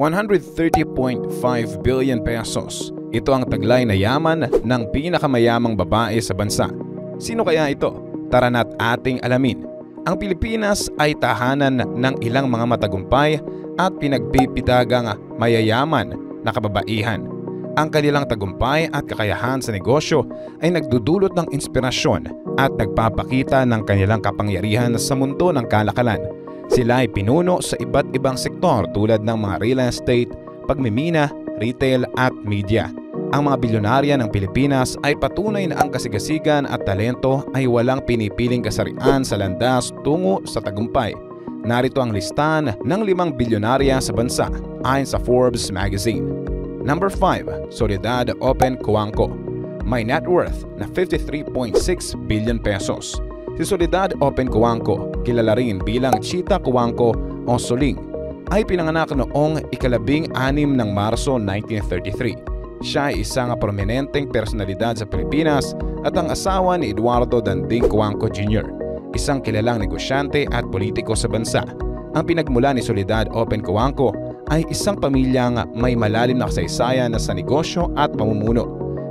130.5 billion pesos. Ito ang taglay na yaman ng pinakamayamang babae sa bansa. Sino kaya ito? Tara na't ating alamin. Ang Pilipinas ay tahanan ng ilang mga matagumpay at pinagpipitagang mayayaman na kababaihan. Ang kanilang tagumpay at kakayahan sa negosyo ay nagdudulot ng inspirasyon at nagpapakita ng kanilang kapangyarihan sa mundo ng kalakalan. Sila ay pinuno sa iba't ibang sektor tulad ng mga real estate, pagmimina, retail at media. Ang mga bilyonarya ng Pilipinas ay patunay na ang kasigasigan at talento ay walang pinipiling kasarian sa landas tungo sa tagumpay. Narito ang listahan ng 5 bilyonarya sa bansa ayon sa Forbes magazine. Number 5, Soledad Open Cuanco. May net worth na 53.6 billion pesos. Si Soledad Open Cuanco, kilala rin bilang Chita Cuanco o Soling, ay pinanganak noong ika-16 ng Marso 1933. Siya ay isang prominenteng personalidad sa Pilipinas at ang asawa ni Eduardo Danding Cuanco Jr., isang kilalang negosyante at politiko sa bansa. Ang pinagmula ni Soledad Open Cuanco ay isang pamilyang may malalim na kasaysayan sa negosyo at pamumuno.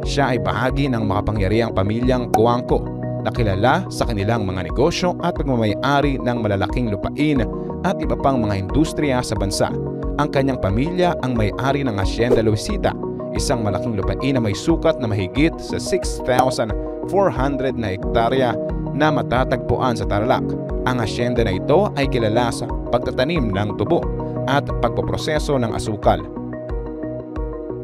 Siya ay bahagi ng makapangyarihang pamilyang Cuanco na kilala sa kanilang mga negosyo at pagmamay-ari ng malalaking lupain at iba pang mga industriya sa bansa. Ang kanyang pamilya ang may-ari ng Hacienda Luisita, isang malaking lupain na may sukat na mahigit sa 6,400 na hektarya na matatagpuan sa Tarlac. Ang hacienda na ito ay kilala sa pagtatanim ng tubo at pagpoproseso ng asukal.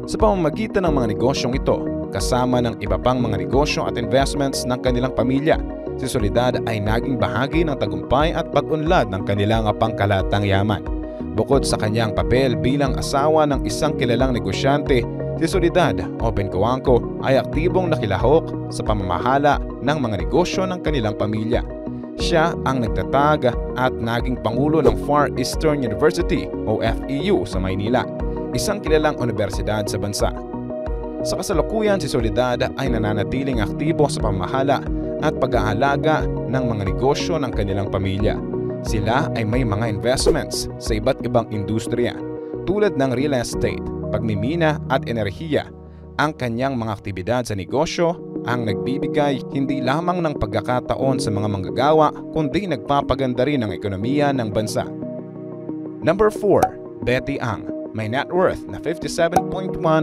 Sa pamamagitan ng mga negosyong ito, kasama ng iba pang mga negosyo at investments ng kanilang pamilya, si Soledad ay naging bahagi ng tagumpay at pag-unlad ng kanilang pangkalatang yaman. Bukod sa kanyang papel bilang asawa ng isang kilalang negosyante, si Soledad Open Cuanco ay aktibong nakilahok sa pamamahala ng mga negosyo ng kanilang pamilya. Siya ang nagtatag at naging pangulo ng Far Eastern University o FEU sa Maynila, isang kilalang universidad sa bansa. Sa kasalukuyan, si Soledad ay nananatiling aktibo sa pamamahala at pag-aalaga ng mga negosyo ng kanilang pamilya. Sila ay may mga investments sa iba't ibang industriya tulad ng real estate, pagmimina at enerhiya. Ang kanyang mga aktibidad sa negosyo ang nagbibigay hindi lamang ng pagkakataon sa mga manggagawa kundi nagpapaganda rin ang ekonomiya ng bansa. Number 4, Betty Ang. May net worth na 57.1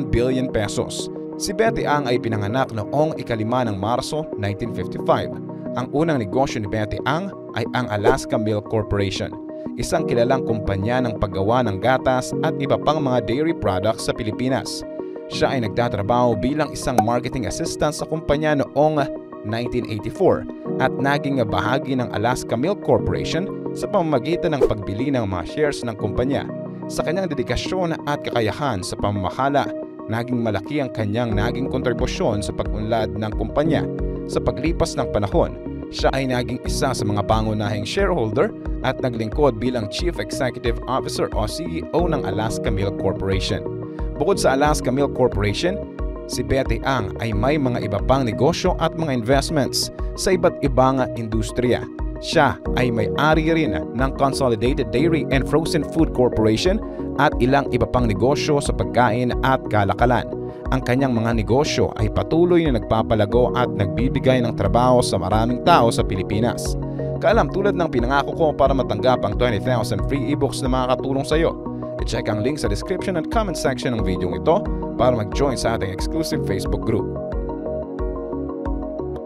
billion pesos. Si Betty Ang ay pinanganak noong ika-5 ng Marso 1955. Ang unang negosyo ni Betty Ang ay ang Alaska Milk Corporation, isang kilalang kumpanya ng paggawa ng gatas at iba pang mga dairy products sa Pilipinas. Siya ay nagtatrabaho bilang isang marketing assistant sa kumpanya noong 1984 at naging bahagi ng Alaska Milk Corporation sa pamamagitan ng pagbili ng mga shares ng kumpanya. Sa kanyang dedikasyon at kakayahan sa pamamahala, naging malaki ang kanyang naging kontribusyon sa pag-unlad ng kumpanya. Sa paglipas ng panahon, siya ay naging isa sa mga pangunahing shareholder at naglingkod bilang Chief Executive Officer o CEO ng Alaska Milk Corporation. Bukod sa Alaska Milk Corporation, si Betty Ang ay may mga iba pang negosyo at mga investments sa iba't ibang industriya. Siya ay may-ari rin ng Consolidated Dairy and Frozen Food Corporation at ilang iba pang negosyo sa pagkain at kalakalan. Ang kanyang mga negosyo ay patuloy na nagpapalago at nagbibigay ng trabaho sa maraming tao sa Pilipinas. Kaalam, tulad ng pinangako ko para matanggap ang 20,000 free ebooks na makakatulong sa iyo, i-check ang link sa description at comment section ng video ito para mag-join sa ating exclusive Facebook group.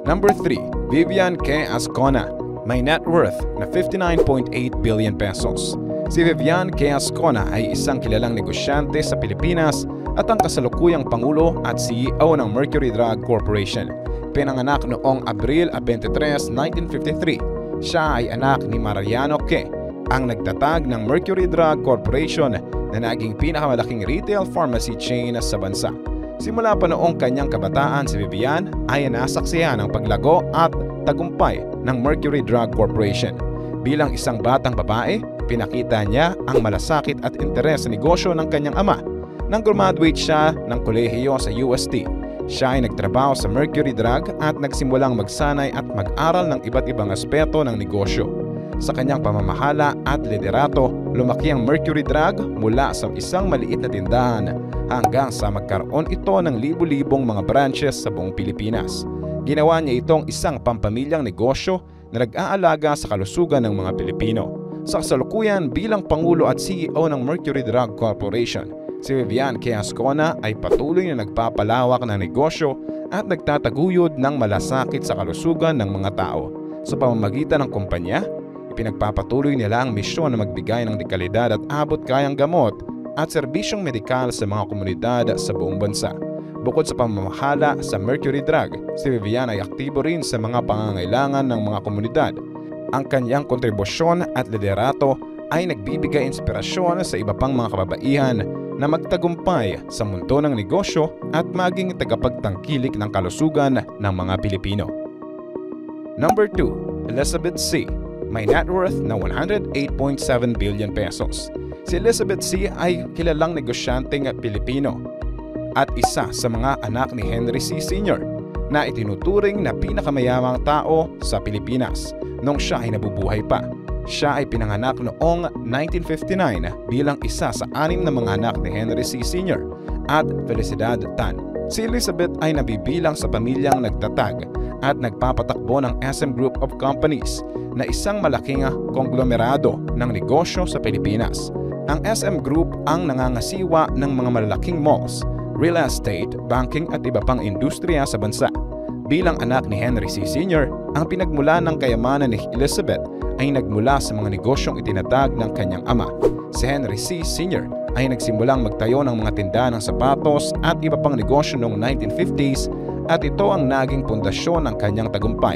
Number 3, Vivian K. Ascona. May net worth na 59.8 billion pesos. Si Vivian K. Ascona ay isang kilalang negosyante sa Pilipinas at ang kasalukuyang Pangulo at CEO ng Mercury Drug Corporation. Pinanganak noong Abril 23, 1953. Siya ay anak ni Mariano K., ang nagtatag ng Mercury Drug Corporation na naging pinakamalaking retail pharmacy chain sa bansa. Simula pa noong kanyang kabataan, si Vivian ay nasaksihan ng paglago at tagumpay ng Mercury Drug Corporation. Bilang isang batang babae, pinakita niya ang malasakit at interes sa negosyo ng kanyang ama. Nang graduate siya ng kolehiyo sa UST, siya ay nagtrabaho sa Mercury Drug at nagsimulang magsanay at mag-aral ng iba't ibang aspeto ng negosyo. Sa kanyang pamamahala at liderato, lumaki ang Mercury Drug mula sa isang maliit na tindahan hanggang sa magkaroon ito ng libu-libong mga branches sa buong Pilipinas. Ginawa niya itong isang pampamilyang negosyo na nag-aalaga sa kalusugan ng mga Pilipino. Sa kasalukuyan bilang Pangulo at CEO ng Mercury Drug Corporation, si Vivian K. Ascona ay patuloy na nagpapalawak ng negosyo at nagtataguyod ng malasakit sa kalusugan ng mga tao. Sa pamamagitan ng kumpanya, ipinagpapatuloy nila ang misyon na magbigay ng dekalidad at abot-kayang gamot at serbisyong medikal sa mga komunidad sa buong bansa. Bukod sa pamamahala sa Mercury Drug, si Vivian ay aktibo rin sa mga pangangailangan ng mga komunidad. Ang kanyang kontribusyon at liderato ay nagbibigay inspirasyon sa iba pang mga kababaihan na magtagumpay sa mundo ng negosyo at maging tagapagtangkilik ng kalusugan ng mga Pilipino. Number 2. Elizabeth C. May net worth na 108.7 billion pesos. Si Elizabeth C. ay kilalang negosyanteng Pilipino at isa sa mga anak ni Henry C. Sr. na itinuturing na pinakamayamang tao sa Pilipinas nung siya ay nabubuhay pa. Siya ay pinanganak noong 1959 bilang isa sa 6 na mga anak ni Henry C. Sr. at Felicidad Tan. Si Elizabeth ay nabibilang sa pamilyang nagtatag at nagpapatakbo ng SM Group of Companies na isang malaking konglomerado ng negosyo sa Pilipinas. Ang SM Group ang nangangasiwa ng mga malalaking malls, real estate, banking at iba pang industriya sa bansa. Bilang anak ni Henry C. Sr., ang pinagmula ng kayamanan ni Elizabeth ay nagmula sa mga negosyong itinatag ng kanyang ama. Si Henry C. Sr. ay nagsimulang magtayo ng mga tindahan ng sapatos at iba pang negosyo noong 1950s at ito ang naging pundasyon ng kanyang tagumpay.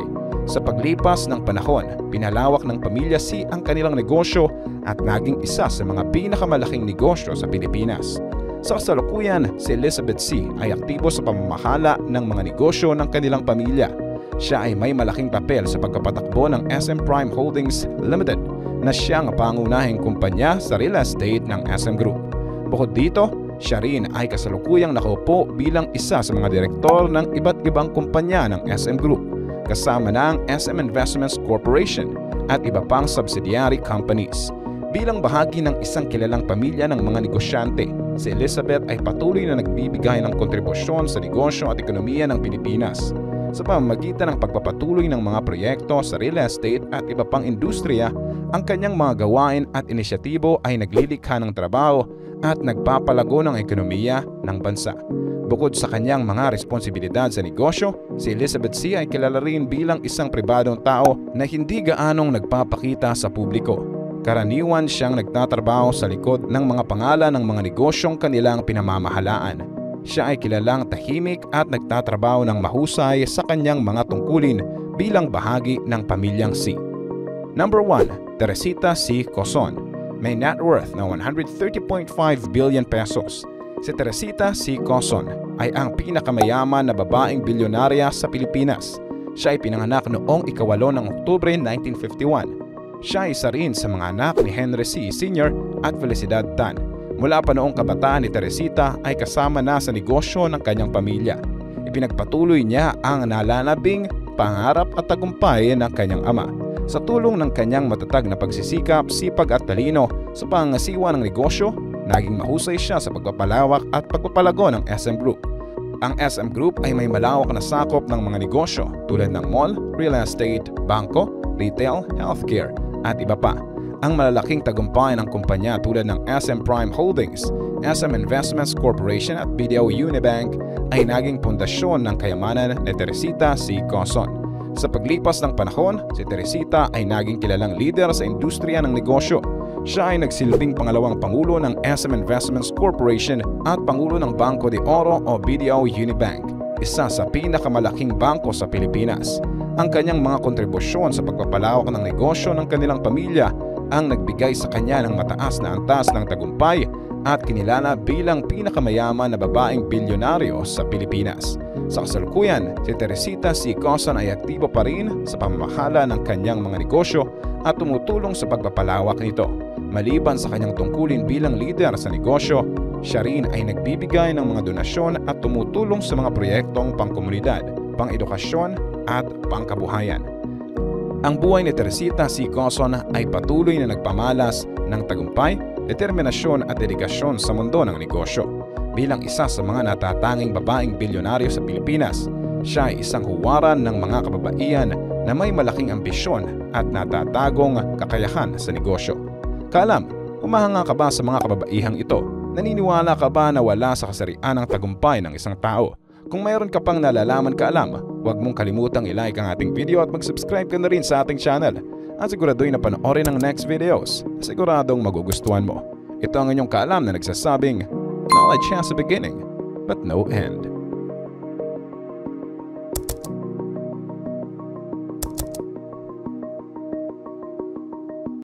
Sa paglipas ng panahon, pinalawak ng pamilya C ang kanilang negosyo at naging isa sa mga pinakamalaking negosyo sa Pilipinas. Sa kasalukuyan, si Elizabeth C. ay aktibo sa pamamahala ng mga negosyo ng kanilang pamilya. Siya ay may malaking papel sa pagpapatakbo ng SM Prime Holdings Limited na siyang pangunahing kumpanya sa real estate ng SM Group. Bukod dito, siya rin ay kasalukuyang nakaupo bilang isa sa mga direktor ng iba't ibang kumpanya ng SM Group, kasama na ang SM Investments Corporation at iba pang subsidiary companies. Bilang bahagi ng isang kilalang pamilya ng mga negosyante, si Elizabeth ay patuloy na nagbibigay ng kontribusyon sa negosyo at ekonomiya ng Pilipinas. Sa pamamagitan ng pagpapatuloy ng mga proyekto sa real estate at iba pang industriya, ang kanyang mga gawain at inisyatibo ay naglilikha ng trabaho at nagpapalago ng ekonomiya ng bansa. Bukod sa kanyang mga responsibilidad sa negosyo, si Elizabeth C. ay kilala rin bilang isang pribadong tao na hindi gaanong nagpapakita sa publiko. Karaniwan siyang nagtatrabaho sa likod ng mga pangalan ng mga negosyong kanilang pinamamahalaan. Siya ay kilalang tahimik at nagtatrabaho ng mahusay sa kanyang mga tungkulin bilang bahagi ng pamilyang C. Number 1. Teresita C. Coson. May net worth na 130.5 billion pesos. Si Teresita C. Coson ay ang pinakamayaman na babaeng bilyonarya sa Pilipinas. Siya ay pinanganak noong 8 ng Oktubre 1951. Siya ay isa rin sa mga anak ni Henry C. Sr. at Felicidad Tan. Mula pa noong kabataan ni Teresita ay kasama na sa negosyo ng kanyang pamilya. Ipinagpatuloy niya ang nalalabing pangarap at tagumpay ng kanyang ama. Sa tulong ng kanyang matatag na pagsisikap, sipag at talino sa pangangasiwa ng negosyo, naging mahusay siya sa pagpapalawak at pagpapalago ng SM Group. Ang SM Group ay may malawak na sakop ng mga negosyo tulad ng mall, real estate, bangko, retail, healthcare, at iba pa. Ang malalaking tagumpay ng kumpanya tulad ng SM Prime Holdings, SM Investments Corporation at BDO Unibank ay naging pundasyon ng kayamanan ni Teresita C. Coson. Sa paglipas ng panahon, si Teresita ay naging kilalang leader sa industriya ng negosyo. Siya ay nagsilbing pangalawang pangulo ng SM Investments Corporation at pangulo ng Banco de Oro o BDO Unibank, isa sa pinakamalaking bangko sa Pilipinas. Ang kanyang mga kontribusyon sa pagpapalawak ng negosyo ng kanilang pamilya ang nagbigay sa kanya ng mataas na antas ng tagumpay at kinilala bilang pinakamayaman na babaeng bilyonaryo sa Pilipinas. Sa kasalukuyan, si Teresita C. Coson ay aktibo pa rin sa pamamahala ng kanyang mga negosyo at tumutulong sa pagpapalawak nito. Maliban sa kanyang tungkulin bilang leader sa negosyo, siya rin ay nagbibigay ng mga donasyon at tumutulong sa mga proyektong pangkomunidad, pang-edukasyon at pangkabuhayan. Ang buhay ni Teresita C. Coson ay patuloy na nagpamalas ng tagumpay, determinasyon at dedikasyon sa mundo ng negosyo. Bilang isa sa mga natatanging babaeng bilyonaryo sa Pilipinas, siya ay isang huwaran ng mga kababaihan na may malaking ambisyon at natatagong kakayahan sa negosyo. Kaalam, humahanga ka ba sa mga kababaihang ito? Naniniwala ka ba na wala sa kasarian ang tagumpay ng isang tao? Kung mayroon ka pang nalalaman kaalam, huwag mong kalimutang i-like ang ating video at mag-subscribe ka na rin sa ating channel. At siguraduhin na panoorin ang next videos na siguradong magugustuhan mo. Ito ang inyong kaalam na nagsasabing, knowledge has a beginning, but no end.